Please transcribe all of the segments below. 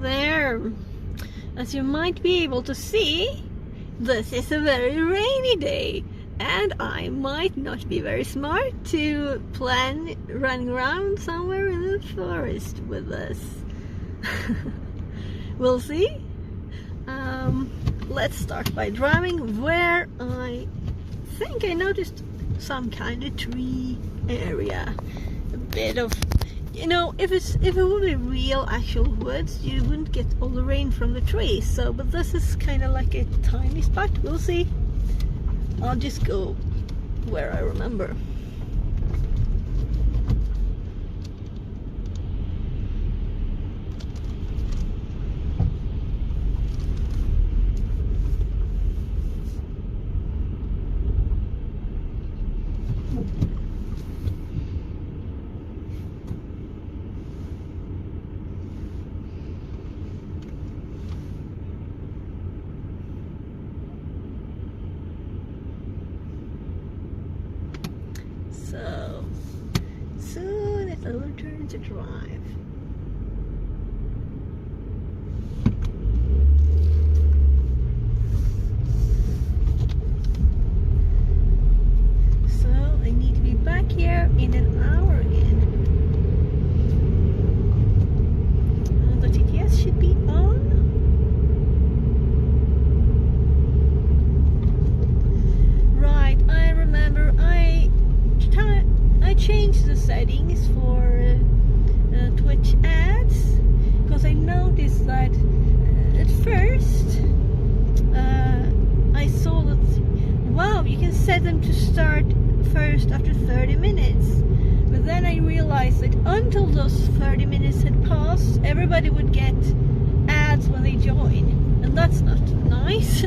there. As you might be able to see, this is a very rainy day, and I might not be very smart to plan running around somewhere in the forest with this. We'll see. Let's start by driving where I think I noticed some kind of tree area. A bit of, you know, if it would be real actual woods, you wouldn't get all the rain from the trees. So, but this is kind of like a tiny spot. We'll see. I'll just go where I remember. So soon it's our turn to drive. So I need to be back here in an hour again. The TTS should be on. Right, I remember I changed the settings for Twitch ads because I noticed that at first I saw that, wow, you can set them to start first after 30 minutes, but then I realized that until those 30 minutes had passed, everybody would get ads when they join, and that's not nice.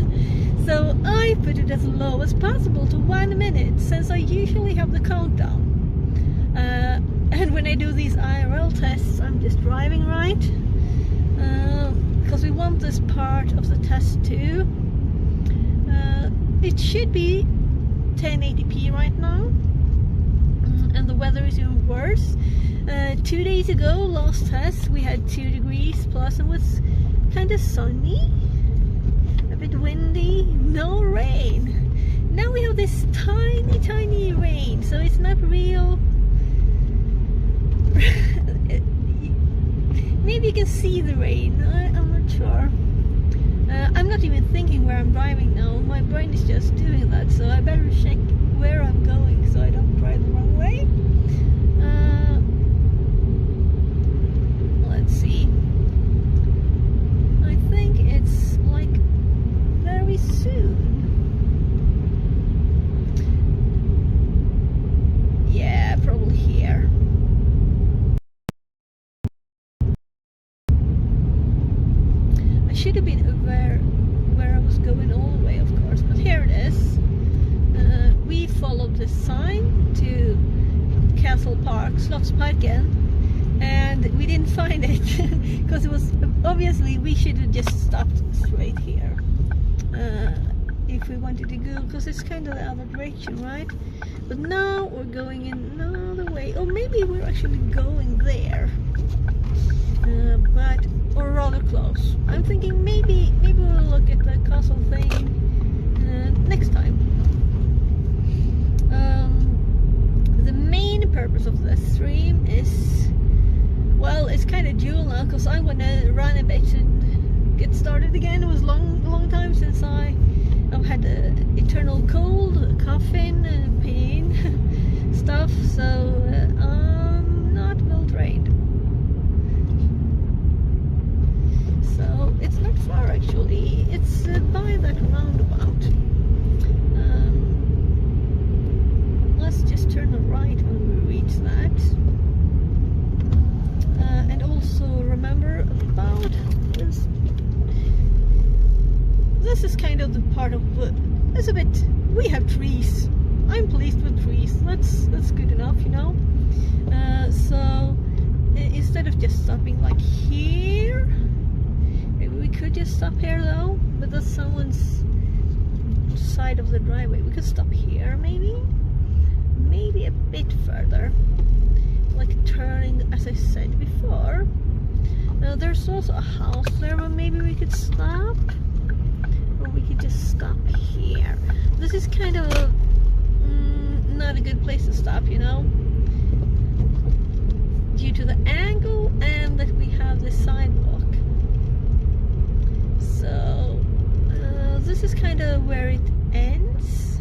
So I put it as low as possible to 1 minute, since I usually have the countdown. And when I do these IRL tests, I'm just driving, right? Because we want this part of the test too. It should be 1080p right now, and the weather is even worse. 2 days ago, last test, we had 2 degrees plus and was kind of sunny, a bit windy, no rain. Now we have this tiny rain, so it's not real. Maybe you can see the rain, I'm not sure. I'm not even thinking where I'm driving now, my brain is just doing that, so I better check where I'm going so I don't drive the wrong way. Let's see. I think it's like very soon. Yeah, probably here. Should have been aware where I was going all the way, of course, but here it is. We followed the sign to Castle Park, Slottsparken, and we didn't find it because it was obviously we should have just stopped straight here if we wanted to go, because it's kind of the other direction, right? But now we're going in another way, or maybe we're actually going there. But or rather close. I'm thinking maybe we'll look at the castle thing next time. The main purpose of this stream is, well, it's kind of dual now, because I want to run a bit and get started again. It was long time since I've had eternal cold, coughing, and pain stuff, so I'm not well trained. So it's not far actually, it's by that roundabout. Let's just turn right when we reach that. And also remember about this. This is kind of the part of wood. It's a bit, we have trees. I'm pleased with trees. That's good enough, you know. So instead of just stopping like here, maybe we could just stop here though, but that's someone's side of the driveway. We could stop here maybe a bit further, like turning as I said before. There's also a house there, but maybe we could stop, or we could just stop here. This is kind of a, not a good place to stop, you know, due to the angle and that we have the sidewalk. So this is kind of where it ends.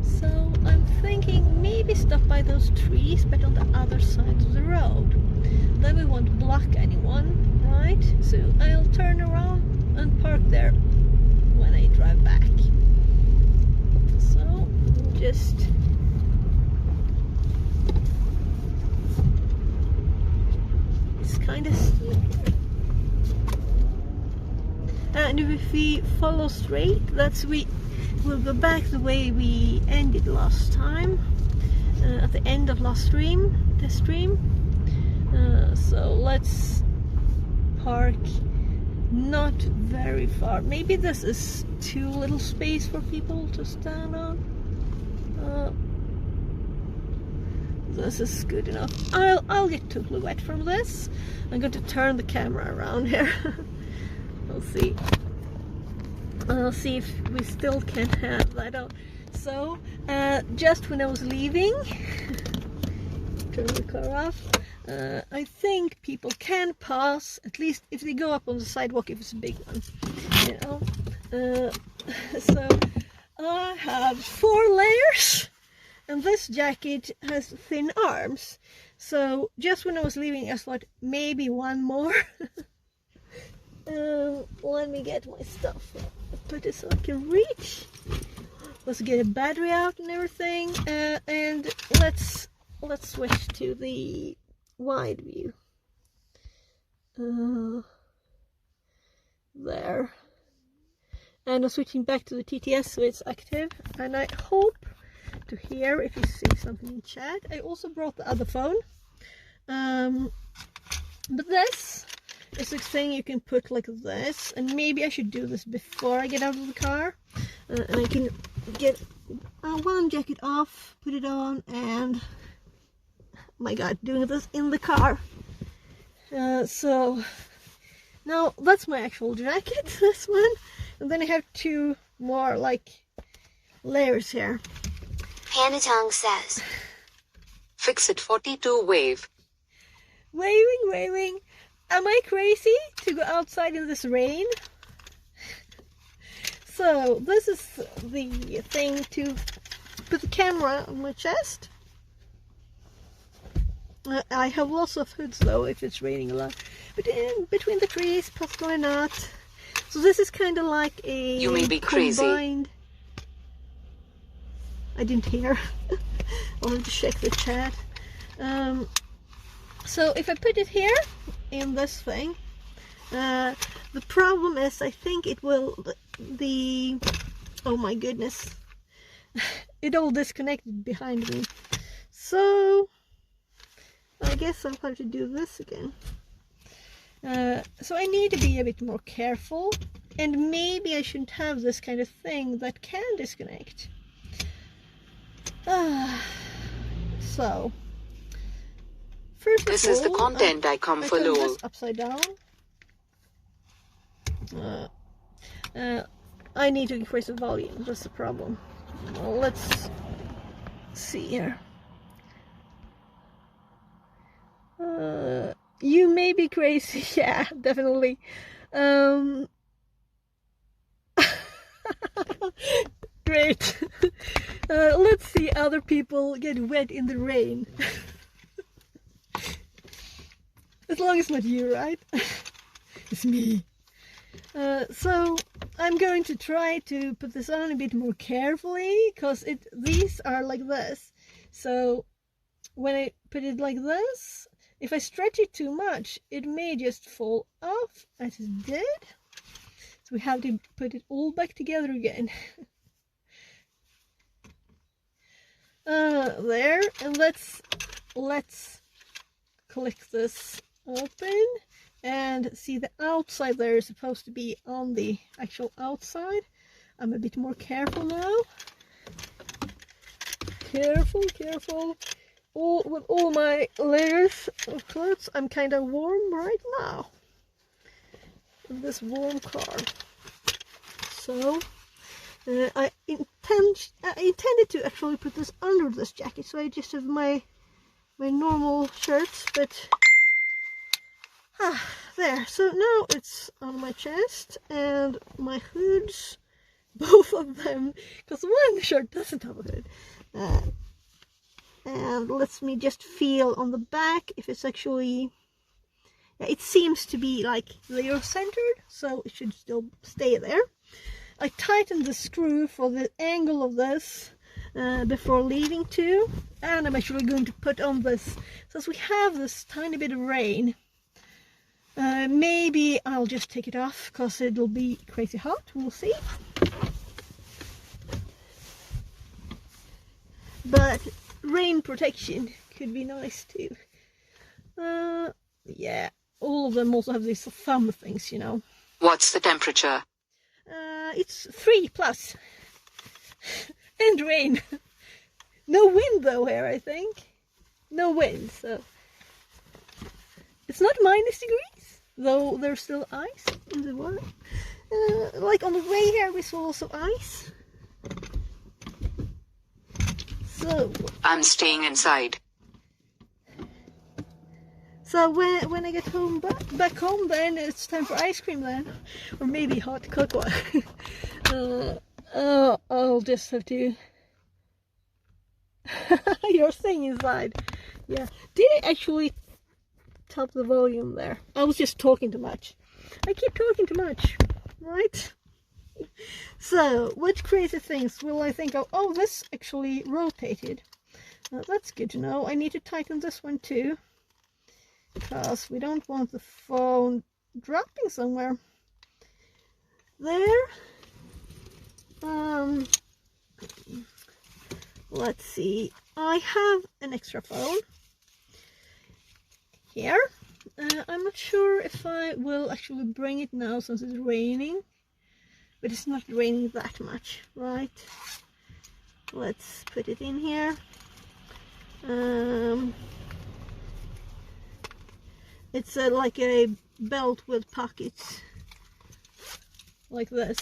So I'm thinking maybe stop by those trees, but on the other side of the road. Then we won't block anyone, right? So I'll turn around and park there when I drive back. So just it's kind of steep. And if we follow straight, we'll go back the way we ended last time, at the end of last stream, this stream. So let's park not very far. Maybe this is too little space for people to stand on. This is good enough. I'll get totally wet from this. I'm going to turn the camera around here. I'll see if we still can have that on. So just when I was leaving, turn the car off. I think people can pass, at least if they go up on the sidewalk, if it's a big one, you know. So I have 4 layers, and this jacket has thin arms. So just when I was leaving, I thought maybe one more. Let me get my stuff. Put it so I can reach. Let's get a battery out and everything, and let's switch to the wide view. There. And I'm switching back to the TTS so it's active, and I hope to hear if you see something in chat. I also brought the other phone, but this is a thing you can put like this, and maybe I should do this before I get out of the car, and I can get one jacket off, put it on, and oh my god, doing this in the car. So now that's my actual jacket, this one, and then I have 2 more like layers here. Hanatong says, fix it 42 wave. Waving. Am I crazy to go outside in this rain? So this is the thing to put the camera on my chest. I have lots of hoods though if it's raining a lot, but in between the trees, possibly not. So this is kind of like a you may be combined... crazy. I didn't hear. I'll have to check the chat. So if I put it here in this thing, the problem is I think it will oh my goodness, it all disconnected behind me. So I guess I'll have to do this again. So I need to be a bit more careful, and maybe I shouldn't have this kind of thing that can disconnect. So first This of all, is the content I come for, turn lol. this upside down. I need to increase the volume, that's the problem. Well, let's see here. You may be crazy. Yeah, definitely. Great. Let's see other people get wet in the rain. As long as it's not you, right? It's me. So I'm going to try to put this on a bit more carefully, because these are like this. So when I put it like this, if I stretch it too much, it may just fall off, as it did. So we have to put it all back together again. There, and let's click this open and see the outside there is supposed to be on the actual outside. I'm a bit more careful now. Careful. with all my layers of clothes, I'm kind of warm right now in this warm car. So I intended to actually put this under this jacket, so I just have my normal shirts, but there. So now it's on my chest and my hoods, both of them, because one shirt doesn't have a hood. And lets me just feel on the back if it's actually, yeah, it seems to be like layer centered, so it should still stay there. I tightened the screw for the angle of this before leaving too, and I'm actually going to put on this, since we have this tiny bit of rain. Maybe I'll just take it off because it'll be crazy hot, we'll see. But rain protection could be nice too. Yeah, all of them also have these thumb things, you know. What's the temperature? It's 3+. And rain. No wind though here, I think. No wind, so it's not -degrees, though there's still ice in the water. Like on the way here we saw also ice. So I'm staying inside. So when I get home back home, then it's time for ice cream then, or maybe hot cocoa. I'll just have to. You're staying inside. Yeah. Did I actually top the volume there? I was just talking too much. I keep talking too much, right? So, what crazy things will I think of? Oh, this actually rotated. That's good to know. I need to tighten this one too, because we don't want the phone dropping somewhere. There. Let's see. I have an extra phone here. I'm not sure if I will actually bring it now since it's raining, but it's not raining that much, right? Let's put it in here. It's like a belt with pockets, like this.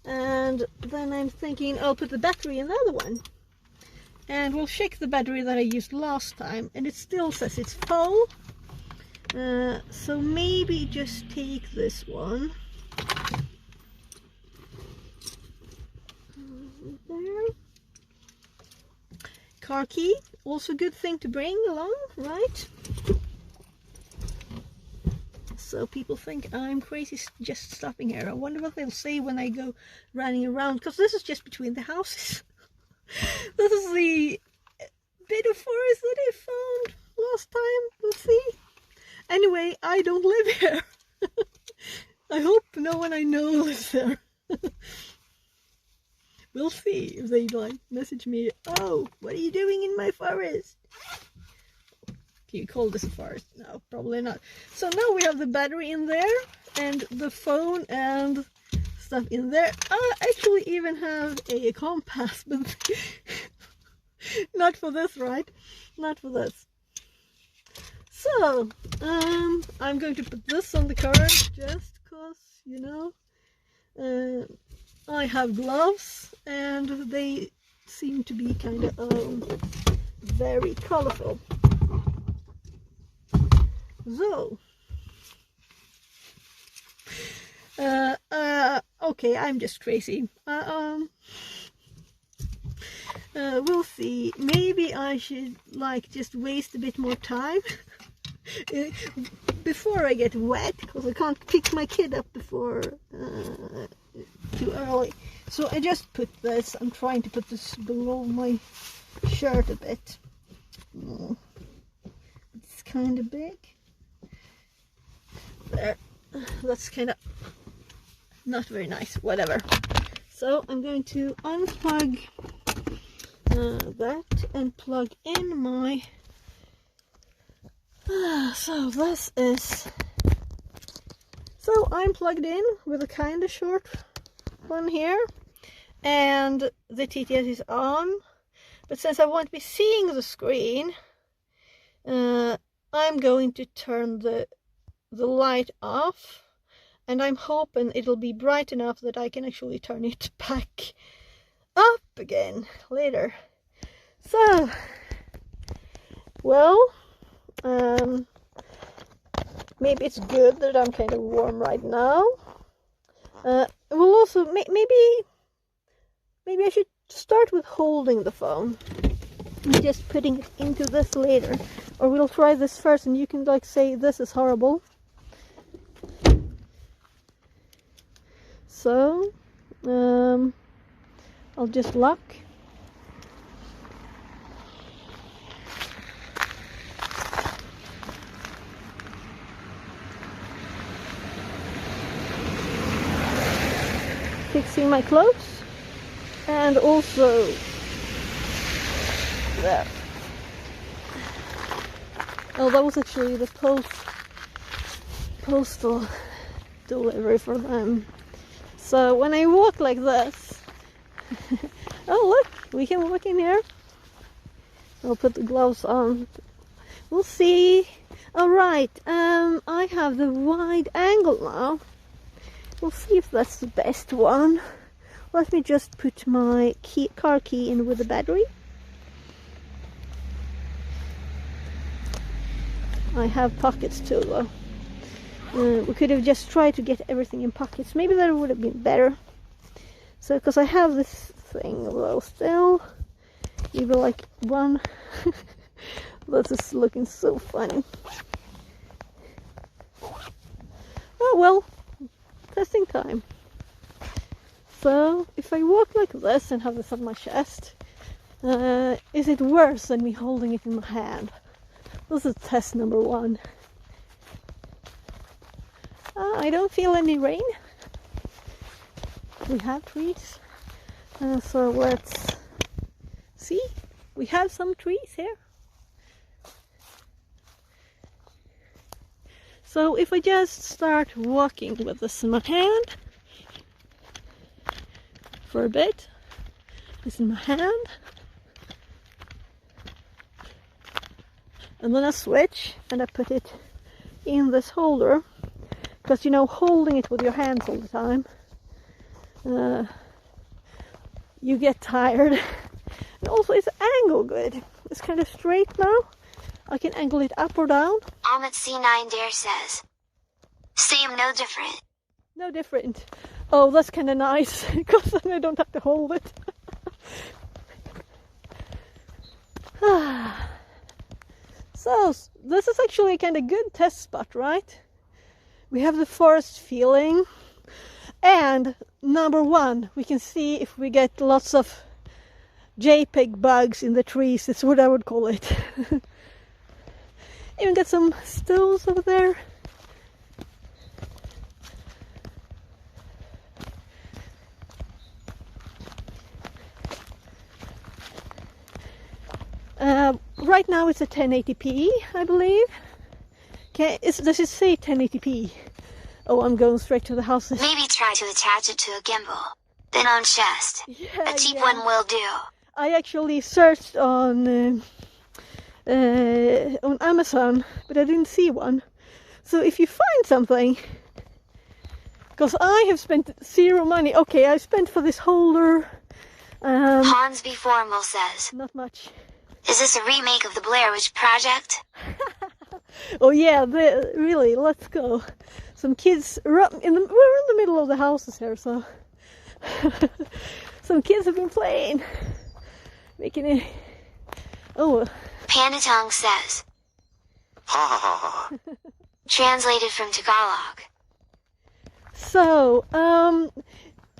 And then I'm thinking I'll put the battery in the other one. And we'll check the battery that I used last time, and it still says it's full. So maybe just take this one. There. Car key, also a good thing to bring along, right? So people think I'm crazy just stopping here. I wonder what they'll say when I go running around, because this is just between the houses. This is the bit of forest that I found last time. We'll see. Anyway, I don't live here. I hope no one I know lives there. We'll see if they like message me. Oh, what are you doing in my forest? Can you call this a forest? No, probably not. So now we have the battery in there and the phone and stuff in there. I actually even have a compass, but not for this, right? Not for this. So I'm going to put this on the car just because, you know, I have gloves and they seem to be kind of very colorful. So okay, I'm just crazy. We'll see. Maybe I should like just waste a bit more time before I get wet, because I can't pick my kid up before too early. So I just put this. I'm trying to put this below my shirt a bit. It's kind of big. There. That's kind of not very nice. Whatever. So I'm going to unplug that and plug in my so this is, so I'm plugged in with a kind of short one here, and the TTS is on. But since I won't be seeing the screen, I'm going to turn the light off, and I'm hoping it'll be bright enough that I can actually turn it back up again later. So, well, maybe it's good that I'm kind of warm right now. We'll also maybe I should start with holding the phone and just putting it into this later, or we'll try this first, and you can like say this is horrible. So, I'll just lock. Fixing my clothes, and also that. Oh, that was actually the postal delivery for them. So when I walk like this, oh look, we can walk in here. I'll put the gloves on. We'll see. All right, I have the wide angle now. We'll see if that's the best one. Let me just put my car key in with the battery. I have pockets too though. We could have just tried to get everything in pockets. Maybe that would have been better. So, because I have this thing though still. Even like one. This is looking so funny. Oh well. Testing time. So, if I walk like this and have this on my chest, is it worse than me holding it in my hand? This is test number 1. I don't feel any rain. We have trees. So let's see. We have some trees here. So if I just start walking with this in my hand for a bit, this in my hand, and then I switch and I put it in this holder, because you know, holding it with your hands all the time, you get tired. And also it's angle good. It's kind of straight now. I can angle it up or down. Amit C9 Dare says, same, no different. No different. Oh, that's kind of nice, because then I don't have to hold it. So, this is actually a kind of good test spot, right? We have the forest feeling. And number 1, we can see if we get lots of JPEG bugs in the trees. That's what I would call it. Even got some stones over there. Right now it's a 1080p, I believe. Does it say 1080p? Oh, I'm going straight to the houses. Maybe try to attach it to a gimbal, then on chest. Yeah, a cheap one will do. I actually searched on Amazon, but I didn't see one. So if you find something, because I have spent 0 money. Okay, I spent for this holder. Hans B. Formal says, Not much. is this a remake of the Blair Witch Project? Oh yeah, really, let's go. Some kids, we're in the middle of the houses here, so some kids have been playing, making it. Oh. Panatong says, Ha ha ha ha. translated from Tagalog. So,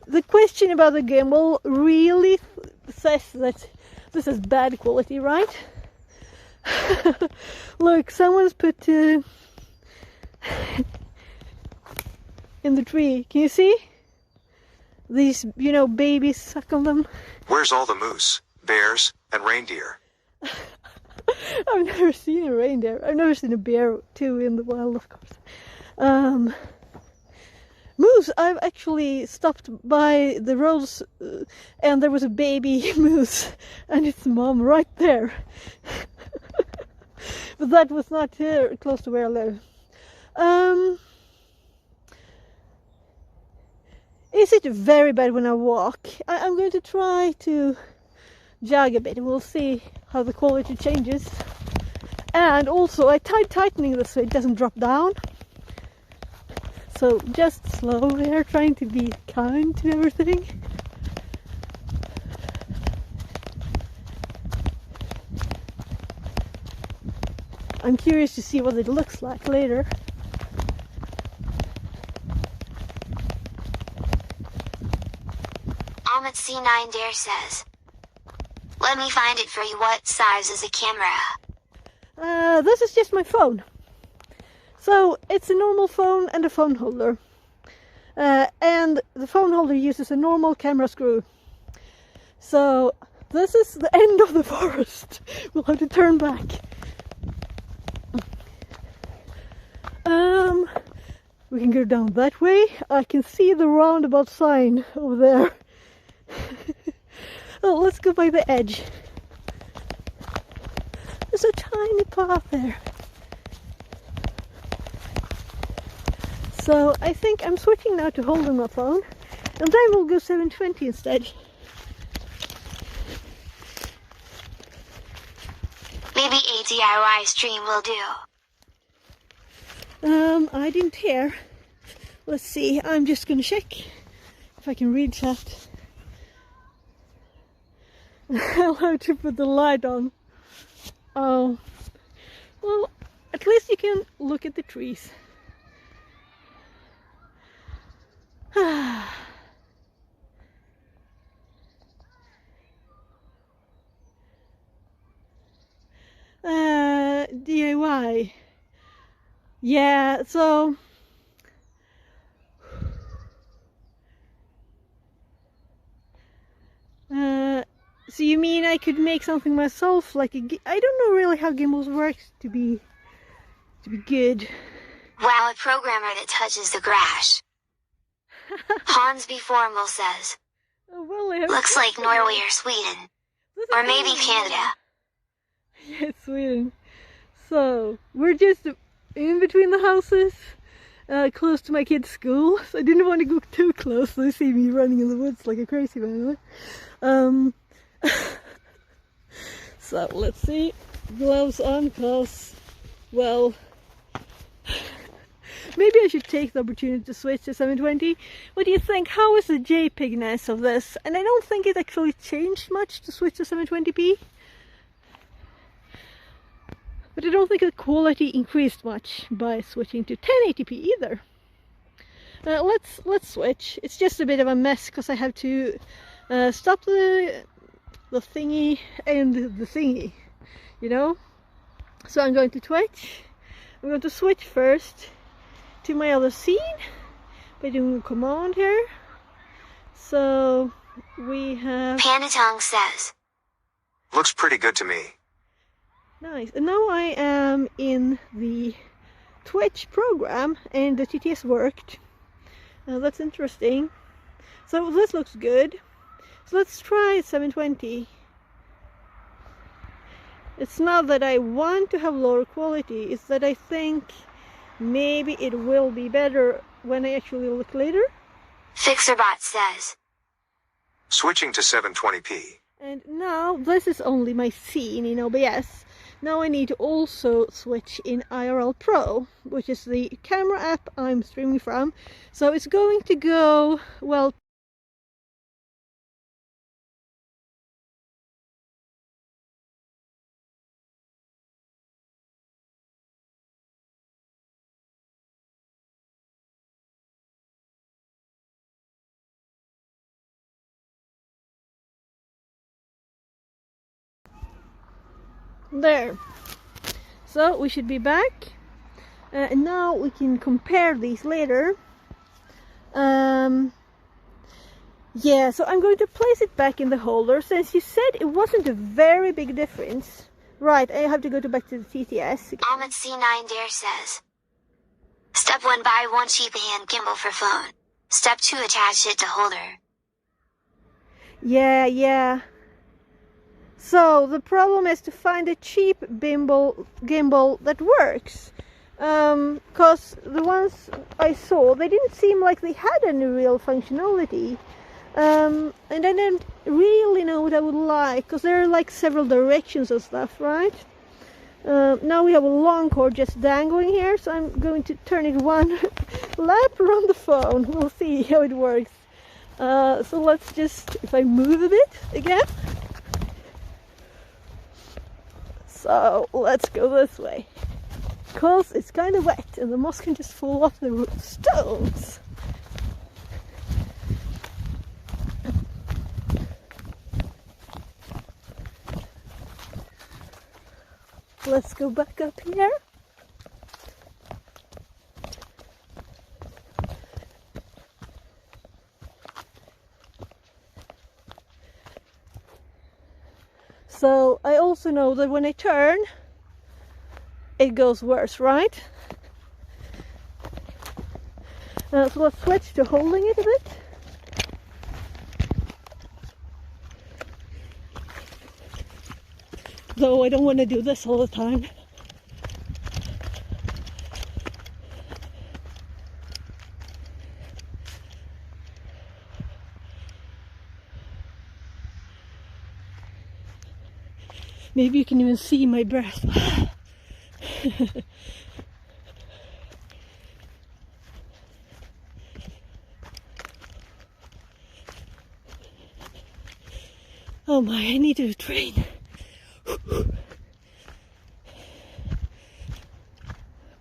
the question about the gimbal really says that this is bad quality, right? Look, someone's put in the tree. Can you see? These, babies suck on them. Where's all the moose, bears, and reindeer? I've never seen a reindeer. I've never seen a bear too in the wild, of course. moose. I've actually stopped by the roads and there was a baby moose and its mom right there. But that was not here close to where I live. Is it very bad when I walk? I'm going to try to jog a bit. We'll see how the quality changes. And also I tried tightening this so it doesn't drop down. So just slow here, trying to be kind to everything. I'm curious to see what it looks like later. Ahmet C9 Dare says, let me find it for you. What size is the camera? This is just my phone. So it's a normal phone and a phone holder. And the phone holder uses a normal camera screw. So this is the end of the forest. We'll have to turn back. We can go down that way. I can see the roundabout sign over there. Oh, let's go by the edge. There's a tiny path there. So I think I'm switching now to holding my phone, and then we'll go 720 instead. Maybe a DIY stream will do. I didn't hear. Let's see, I'm just gonna check if I can read chat. I'll have to put the light on. Oh, well, at least you can look at the trees. DIY. Yeah, so so you mean I could make something myself, like I don't know really how gimbals work to be good. Wow, a programmer that touches the grass. Hans B. Formal says, Oh, well, I have looks like Norway or Sweden. Or maybe Canada. Yeah, it's Sweden. So we're just in between the houses, close to my kid's school. So I didn't want to go too close, so they see me running in the woods like a crazy man. So let's see, gloves on, cause, well, maybe I should take the opportunity to switch to 720. What do you think? How is the JPEG-ness of this? And I don't think it actually changed much to switch to 720p. But I don't think the quality increased much by switching to 1080p either. Let's switch. It's just a bit of a mess because I have to stop the thingy and the thingy, you know. So I'm going to switch. I'm going to switch first to my other scene by doing a command here. So we have Panatong says, Looks pretty good to me. nice. And now I am in the Twitch program and the TTS worked. That's interesting. So this looks good. So let's try 720. It's not that I want to have lower quality, it's that I think maybe it will be better when I actually look later. Fixerbot says, Switching to 720p. And now this is only my scene in OBS. Now I need to also switch in IRL Pro, which is the camera app I'm streaming from. So it's going to go, well, there. So we should be back. And now we can compare these later. Yeah, so I'm going to place it back in the holder. Since you said it wasn't a very big difference. Right, I have to go back to the TTS. Ahmet C9 Dare says, Step 1, buy one cheap hand gimbal for phone. Step 2, attach it to holder. Yeah. So the problem is to find a cheap gimbal that works. Because the ones I saw, they didn't seem like they had any real functionality. And I didn't really know what I would like, because there are like several directions and stuff, right? Now we have a long cord just dangling here, so I'm going to turn it one lap around the phone. We'll see how it works. So let's just, if I move a bit again. So let's go this way, because it's kind of wet and the moss can just fall off the stones. Let's go back up here. So I also know that when I turn, it goes worse, right? So let's switch to holding it a bit. Though I don't want to do this all the time. Maybe you can even see my breath. Oh my, I need to train.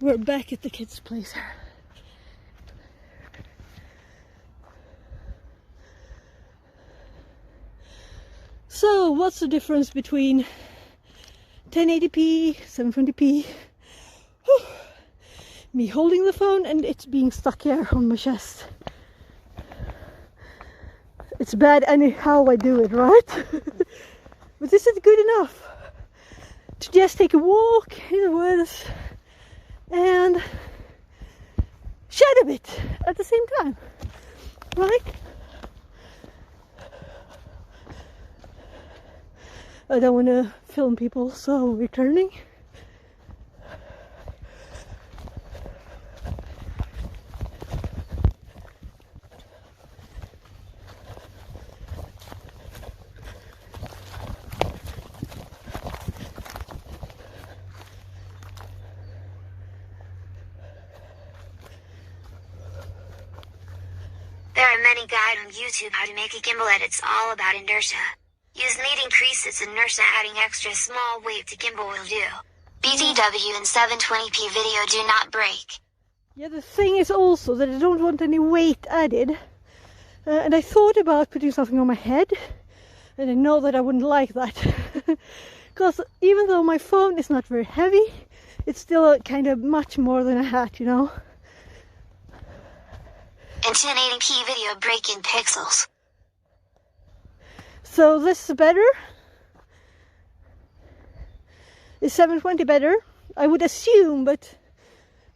We're back at the kids' place. So, what's the difference between 1080p, 720p, me holding the phone and it's being stuck here on my chest? It's bad anyhow I do it, right? But this is good enough to just take a walk in the woods and chat a bit at the same time, right? I don't want to film people, so we're turning. There are many guides on YouTube how to make a gimbal edit. It's all about inertia. Use leading creases inertia, adding extra small weight to gimbal will do. BTW and 720p video do not break. Yeah, the thing is also that I don't want any weight added. And I thought about putting something on my head. And I know that I wouldn't like that. Because even though my phone is not very heavy, it's still kind of much more than a hat, you know. And 1080p video break in pixels. So this is better. Is 720 better? I would assume, but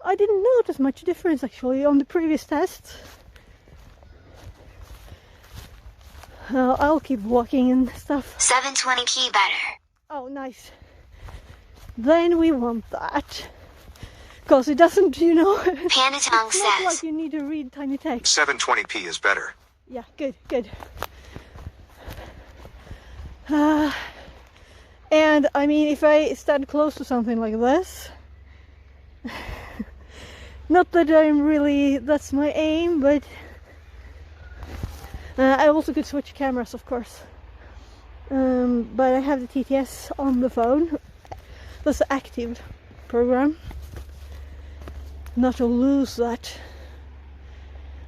I didn't notice much difference actually on the previous tests. I'll keep walking and stuff. 720p better. Oh, nice. Then we want that. Because it doesn't, you know, Panda Tongue it's not says. like you need to read tiny text. 720p is better. Yeah, good. And I mean, if I stand close to something like this, not that I'm really, that's my aim, but I also could switch cameras, of course. But I have the TTS on the phone. That's the active program. Not to lose that.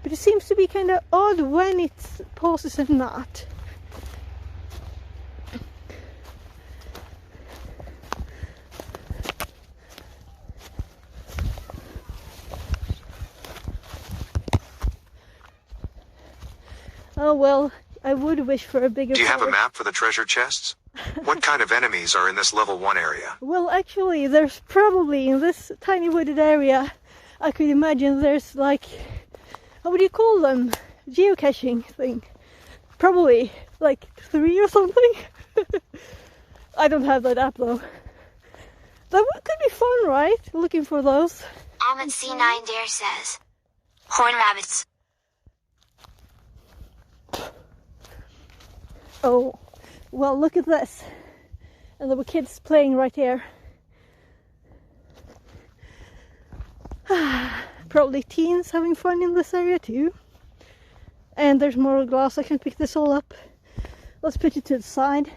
But it seems to be kind of odd when it pauses and not. Oh well, I would wish for a bigger Do you have a forest. map for the treasure chests? What kind of enemies are in this level 1 area? Well, actually, there's probably in this tiny wooded area, I could imagine there's like how would you call them? Geocaching thing. Probably like 3 or something. I don't have that app though. That could be fun, right? Looking for those. Ahmed C9 Dare says, horn rabbits. Oh, well, look at this. And there were kids playing right here. Probably teens having fun in this area too. And there's more glass. I can pick this all up. Let's put it to the side.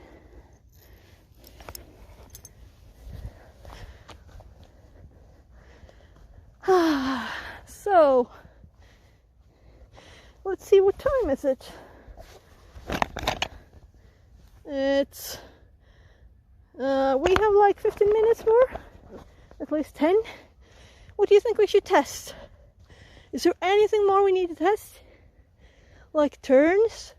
So, let's see, what time is it? It's we have like 15 minutes more, at least 10. What do you think we should test? Is there anything more we need to test? Like turns?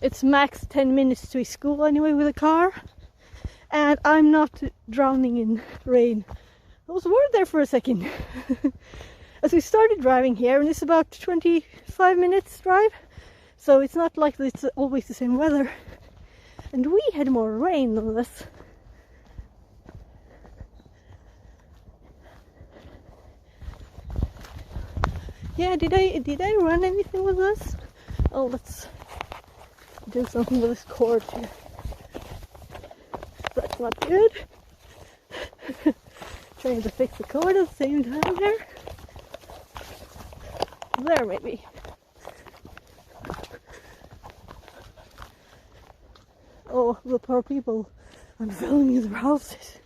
It's max 10 minutes to school anyway with a car, and I'm not drowning in rain. I was worried there for a second. As we started driving here, and it's about 25 minutes drive, so it's not like it's always the same weather. And we had more rain than this. Yeah, did I run anything with this? Oh, let's do something with this cord here. That's not good. Trying to fix the cord at the same time here. There, maybe. Oh, the poor people. I'm filming their houses.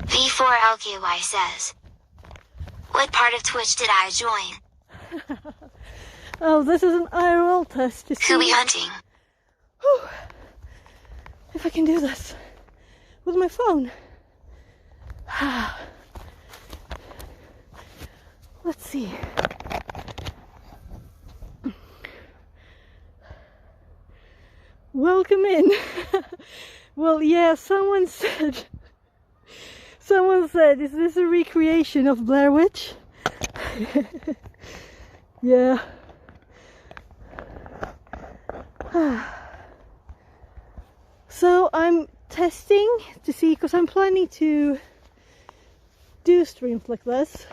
V4LKY says, what part of Twitch did I join? Oh, this is an IRL test to see Cooey hunting. if I can do this with my phone. Let's see. Welcome in. Well, yeah, someone said, is this a recreation of Blair Witch? Yeah. So I'm testing to see, because I'm planning to do streams like this,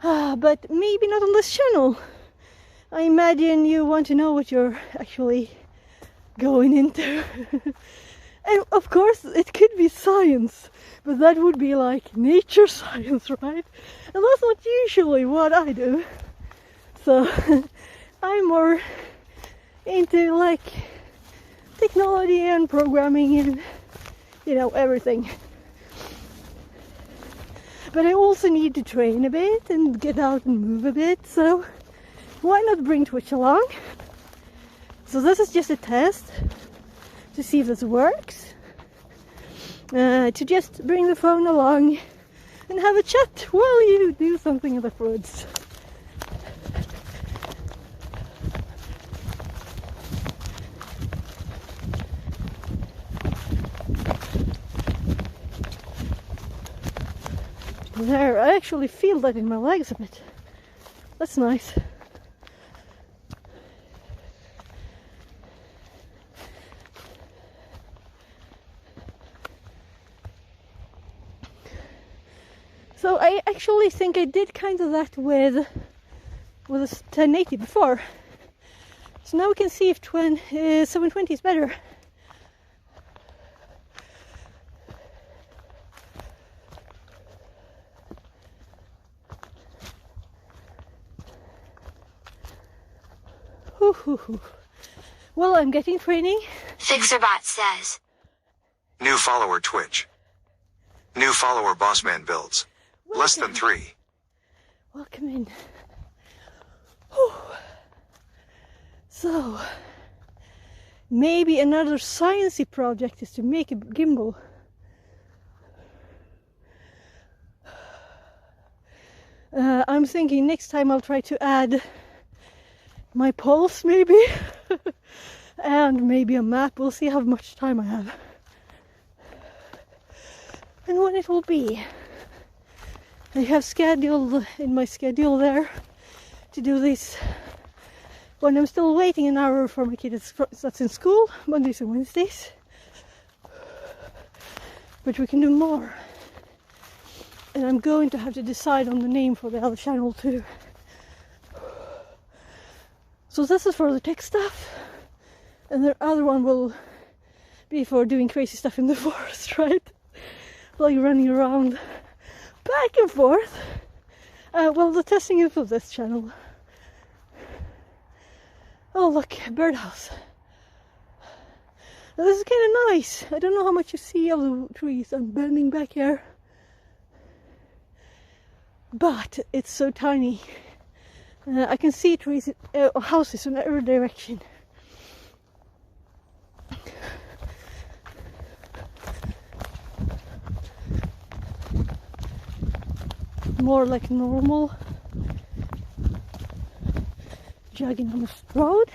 but maybe not on this channel. I imagine you want to know what you're actually going into. And of course it could be science, but that would be like nature science, right? And that's not usually what I do. So I'm more into like technology and programming and, you know, everything. But I also need to train a bit and get out and move a bit, so why not bring Twitch along? So this is just a test to see if this works. To just bring the phone along and have a chat while you do something in the woods. There, I actually feel that in my legs a bit. That's nice. So I actually think I did kind of that with a 1080 before. So now we can see if 720 is better. Well, I'm getting training. Fixerbot says, New follower Twitch. New follower Bossman builds. Less than 3. Welcome in. Whew. So, maybe another sciencey project is to make a gimbal. I'm thinking next time I'll try to add my pulse maybe and maybe a map. We'll see how much time I have and when it will be. I have scheduled in my schedule there to do this when I'm still waiting an hour for my kid that's in school, Mondays and Wednesdays. But we can do more. And I'm going to have to decide on the name for the other channel too. So this is for the tech stuff, and the other one will be for doing crazy stuff in the forest, right? Like running around back and forth. Well, the testing is for this channel. Oh look, birdhouse. Now, this is kind of nice. I don't know how much you see of the trees. I'm bending back here. But it's so tiny. I can see trees, houses in every direction. More like normal jogging on the road.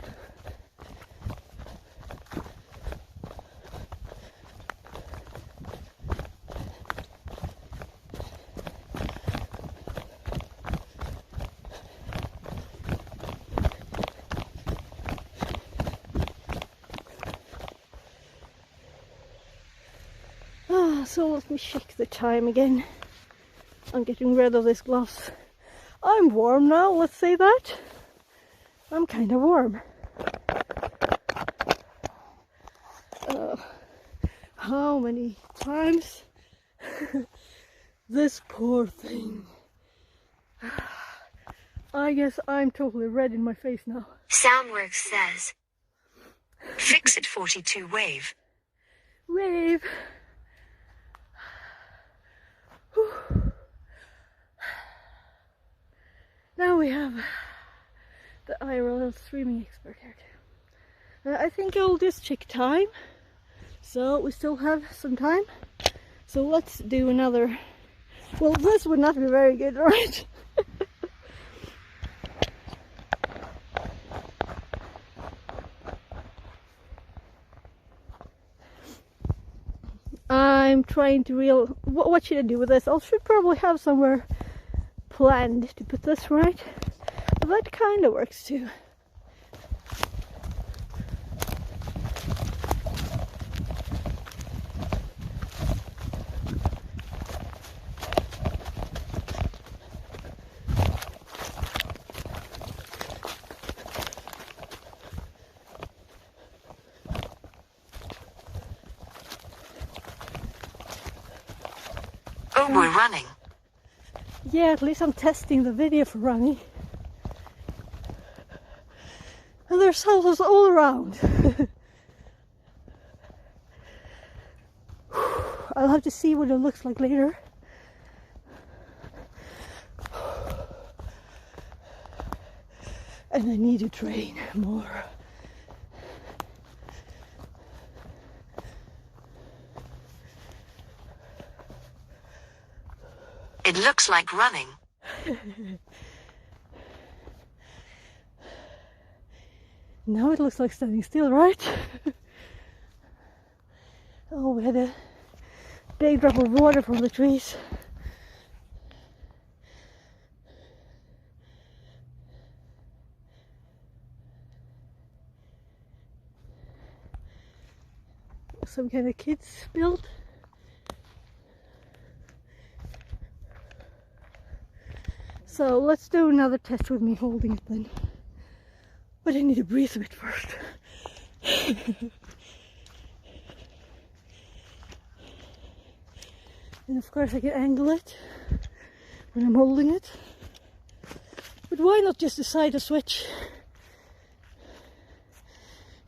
So let me check the time again. I'm getting rid of this gloves. I'm warm now, let's say that. I'm kind of warm. How many times? This poor thing. I guess I'm totally red in my face now. Soundworks says, fix it 42 wave. Wave. Now we have the IRL streaming expert here too. I think I'll just check time. So we still have some time. So let's do another. Well, this would not be very good, right? I'm trying to what should I do with this? I should probably have somewhere planned to put this, right? But that kind of works too. Oh, we're running. Yeah, at least I'm testing the video for running. And there's houses all around. I'll have to see what it looks like later. And I need to train more. It looks like running. Now it looks like standing still, right? Oh, we had a big drop of water from the trees. Some kind of kids build. So let's do another test with me holding it then. But I need to breathe a bit first. And of course I can angle it when I'm holding it. But why not just decide to switch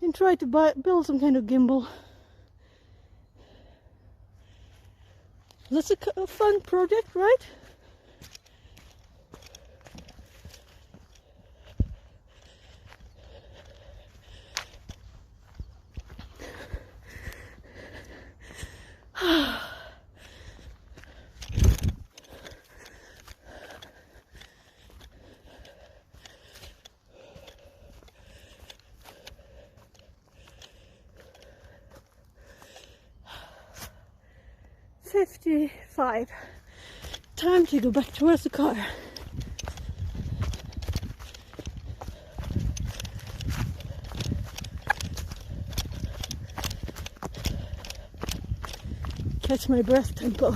and try to build some kind of gimbal. That's a fun project, right? 2:55. Time to go back towards the car. Catch my breath tempo.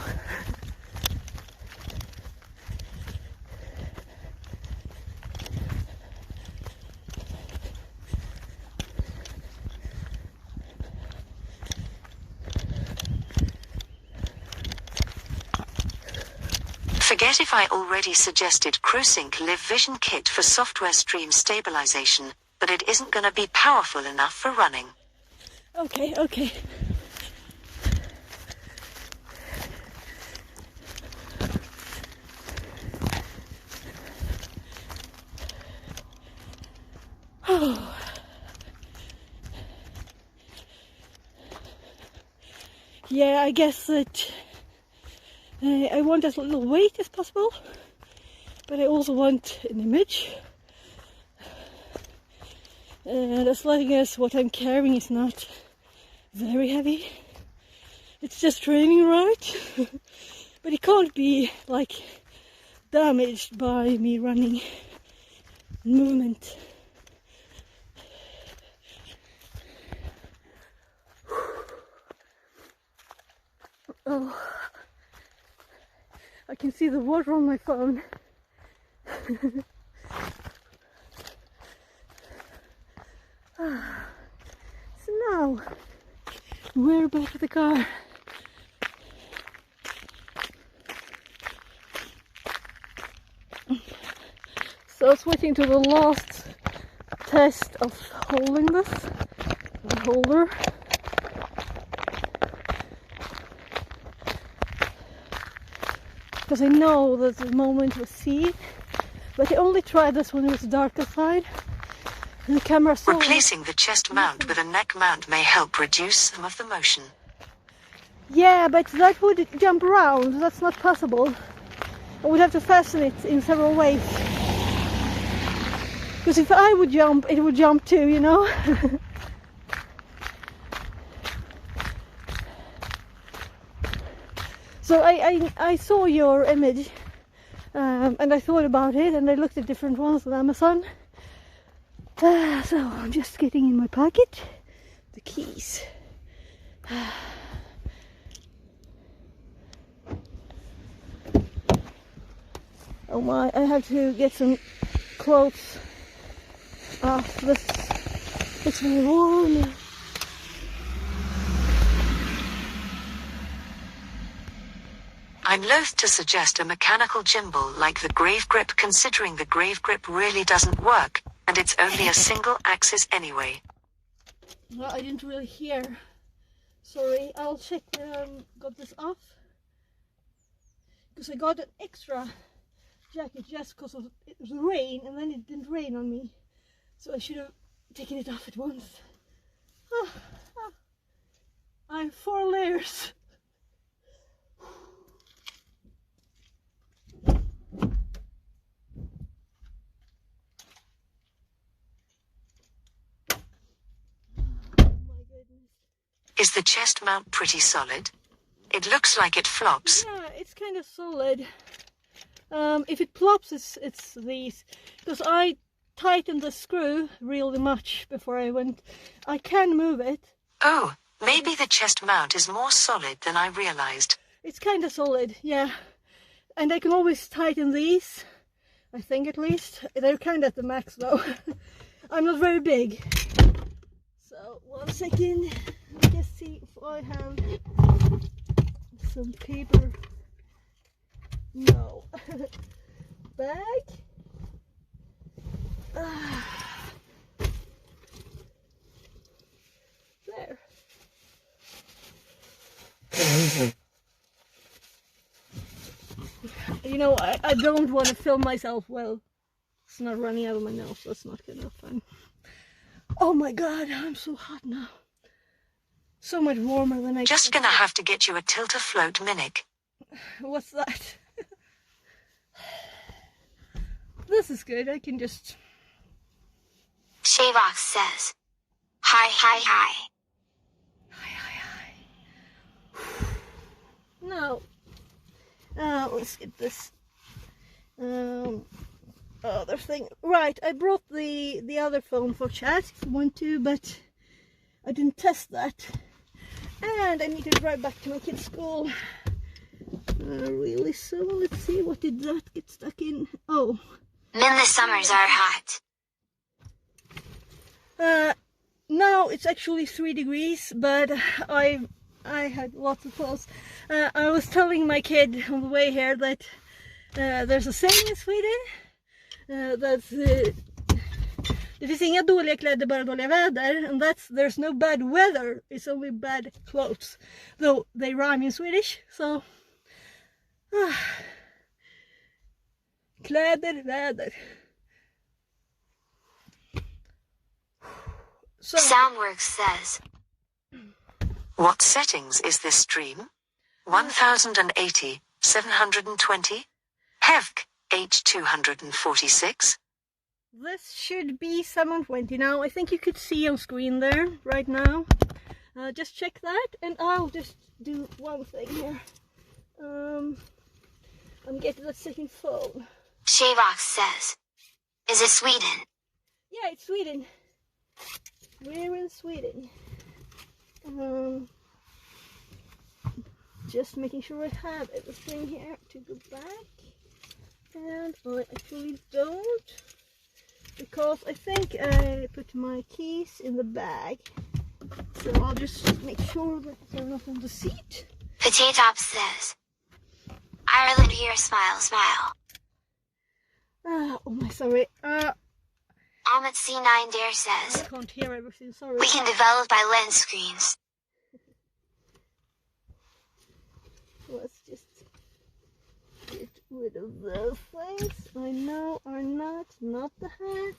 Forget if I already suggested CrewSync Live Vision Kit for software stream stabilization, but it isn't gonna be powerful enough for running. Okay, okay. Oh. Yeah, I guess that I want as little weight as possible, but I also want an image. And as long as what I'm carrying is not very heavy, it's just training, right? But it can't be like damaged by me running movement. Oh, I can see the water on my phone. So now we're back at the car. So switching to the last test of holding this, the holder. Because I know that the moment was seen, but I only tried this when it was dark outside. And the camera saw Replacing the chest mount with a neck mount may help reduce some of the motion. Yeah, but that would jump around. That's not possible. I would have to fasten it in several ways. Because if I would jump, it would jump too, you know? So I saw your image and I thought about it, and I looked at different ones on Amazon. So I'm just getting in my pocket the keys. Oh my, I have to get some clothes off. It's very warm. I'm loath to suggest a mechanical gimbal like the Grave Grip, considering the Grave Grip really doesn't work, and it's only a single axis anyway. Well, I didn't really hear. Sorry, I'll check got this off. Because I got an extra jacket just because it was rain, and then it didn't rain on me. So I should have taken it off at once. I have 4 layers. Is the chest mount pretty solid? It looks like it flops. Yeah, it's kind of solid. If it plops, it's these. Because I tightened the screw really much before I went. I can move it. Oh, maybe the chest mount is more solid than I realized. It's kind of solid, yeah. And I can always tighten these. I think at least. They're kind of at the max though. I'm not very big. So, 1 second. Let's see if I have some paper. No. Bag. There. You know, I don't want to film myself well. It's not running out of my nose. That's not good enough fun. Oh my god, I'm so hot now. So much warmer than I Just gonna have to get you a tilt-a-float Minic. What's that? This is good. I can just... Shavox says, hi, hi, hi. Hi, hi, hi. No, Let's get this other thing. Right, I brought the other phone for chat if you want to, but I didn't test that. And I need to drive back to my kid's school. Really, so let's see, what did that get stuck in? Oh. Min, the summers are hot. Now it's actually 3 degrees, but I had lots of clothes. I was telling my kid on the way here that there's a saying in Sweden that det finns inga dåliga kläder, bara dåliga väder, and that's there's no bad weather, it's only bad clothes, though they rhyme in Swedish, so kläder, väder. So, Soundworks says, What settings is this stream? 1080, 720? HEVC, H246? this should be 720 now. I think you could see on screen there right now. Just check that, and I'll just do one thing here. I'm getting the second phone. Shavox says, is it Sweden? Yeah, it's Sweden. We're in Sweden. Just making sure I have everything here to go back. And I actually don't, because I think I put my keys in the bag. So I'll just make sure that they're not on the seat. Potatop says, Ireland here, smile, smile. Oh my, sorry. Amit C9 Dare I says, can't hear everything, sorry. we can develop by lens screens. Let's just get rid of those things I know are not the hat.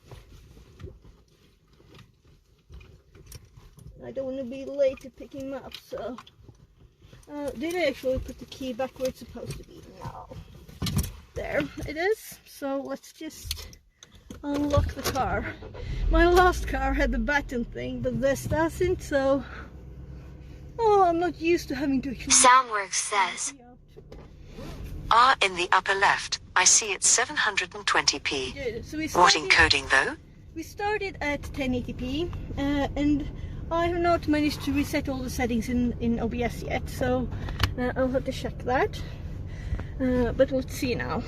I don't want to be late to pick him up, so did I actually put the key back where it's supposed to be? No. There it is. So let's just unlock the car. My last car had the button thing, but this doesn't, so I'm not used to having to actually. Soundworks says, R in the upper left, I see it's 720p. Good. So we What started, encoding though? we started at 1080p, and I have not managed to reset all the settings in OBS yet, so I'll have to check that. But let's see now.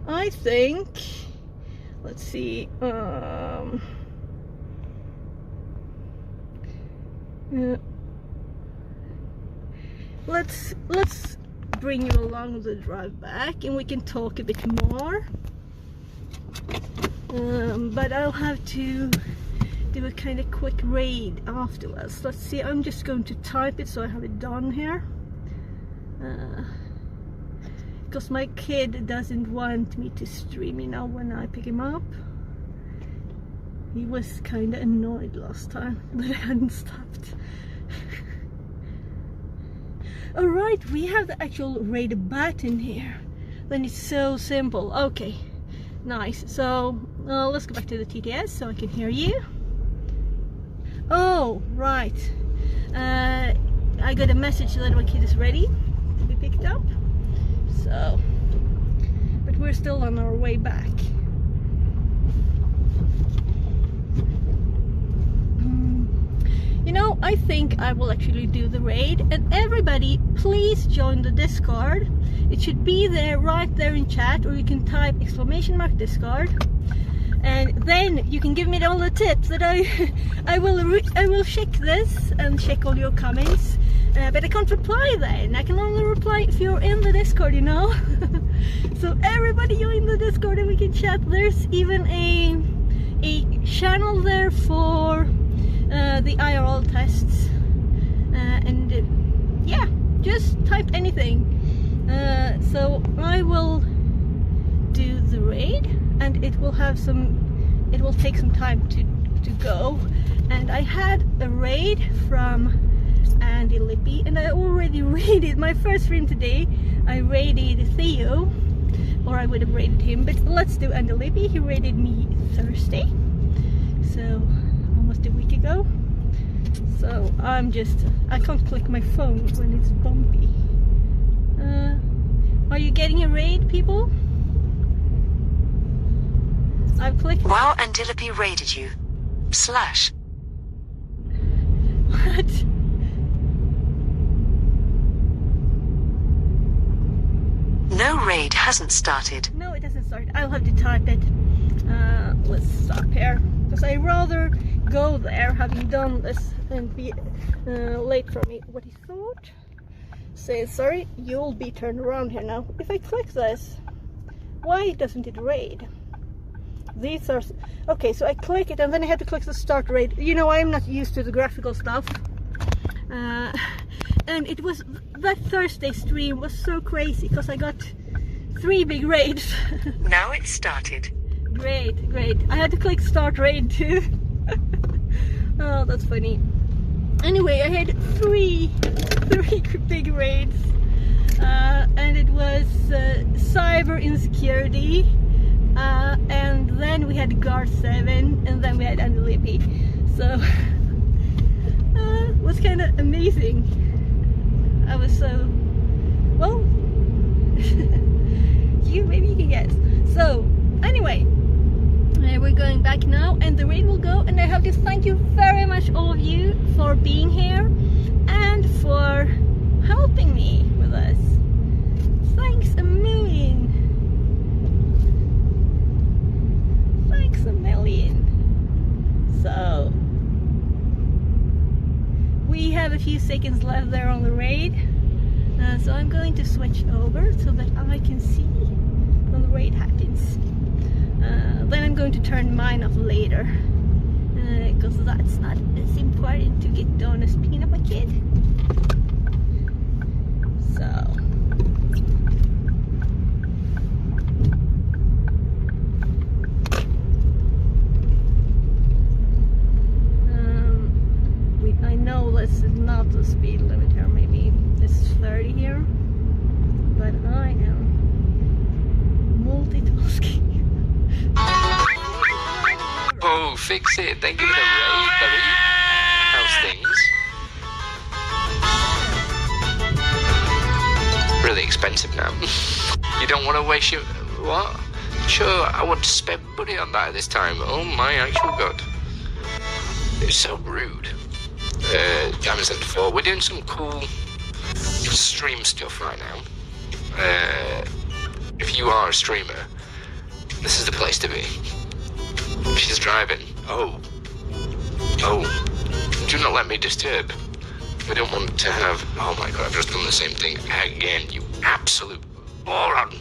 I think, let's see, let's bring you along the drive back and we can talk a bit more. But I'll have to do a kind of quick raid afterwards. Let's see, I'm just going to type it so I have it done here. Because my kid doesn't want me to stream, you know, when I pick him up. He was kind of annoyed last time that I hadn't stopped. Alright, we have the actual raid button here. Then it's so simple. Okay, nice. So let's go back to the TTS so I can hear you. Oh, right. I got a message that my kid is ready to be picked up. So, but we're still on our way back. You know, I think I will actually do the raid, and everybody please join the Discord. It should be there, right there in chat, or you can type !Discord, and then you can give me all the tips that I will check this and check all your comments. But I can't reply then. I can only reply if you're in the Discord, you know. So everybody join the Discord and we can chat. There's even a channel there for the IRL tests, and yeah, just type anything. So I will do the raid, and it will take some time to go. And I had a raid from Andy Lippy, and I already raided my first stream today. I raided Theo, or I would have raided him, but let's do Andy Lippy. He raided me Thursday, so almost a week ago. So I can't click my phone when it's bumpy. Are you getting a raid, people? I've clicked. Wow, Antilope raided you. Slash. What? No raid hasn't started. No, it hasn't started. I'll have to type it. Let's stop here. Because I rather go there having done this and be late for me. What he thought? Say, sorry, you'll be turned around here now. If I click this, why doesn't it raid? These are... Okay, so I click it and then I have to click the start raid. You know, I'm not used to the graphical stuff. And it was... That Thursday stream was so crazy because I got 3 big raids. Now it's started. Great, great. I had to click start raid too. Oh, that's funny. Anyway, I had three big raids. And it was cyber insecurity. And then we had guard 7. And then we had Antilope. So, it was kind of amazing. I was so, well, maybe you can guess. So, anyway, we're going back now and the raid will go, and I have to thank you very much, all of you, for being here and for helping me with this. Thanks a million. Thanks a million. So, we have a few seconds left there on the raid, so I'm going to switch over so that I can see when the raid happens. Then I'm going to turn mine off later, because that's not as important to get done as Peanut My Kid. So... I know this is not the speed limit here, maybe it's 30 here, but I am multitasking. Oh, fix it. Thank you for the raid, Berry. How's things? Really expensive now. You don't want to waste your... What? Sure, I want to spend money on that this time. Oh my actual god. It's so rude. Diamond 74. We're doing some cool stream stuff right now. If you are a streamer, this is the place to be. She's driving. Oh. Do not let me disturb. I don't want to have... Oh my god, I've just done the same thing again, you absolute moron.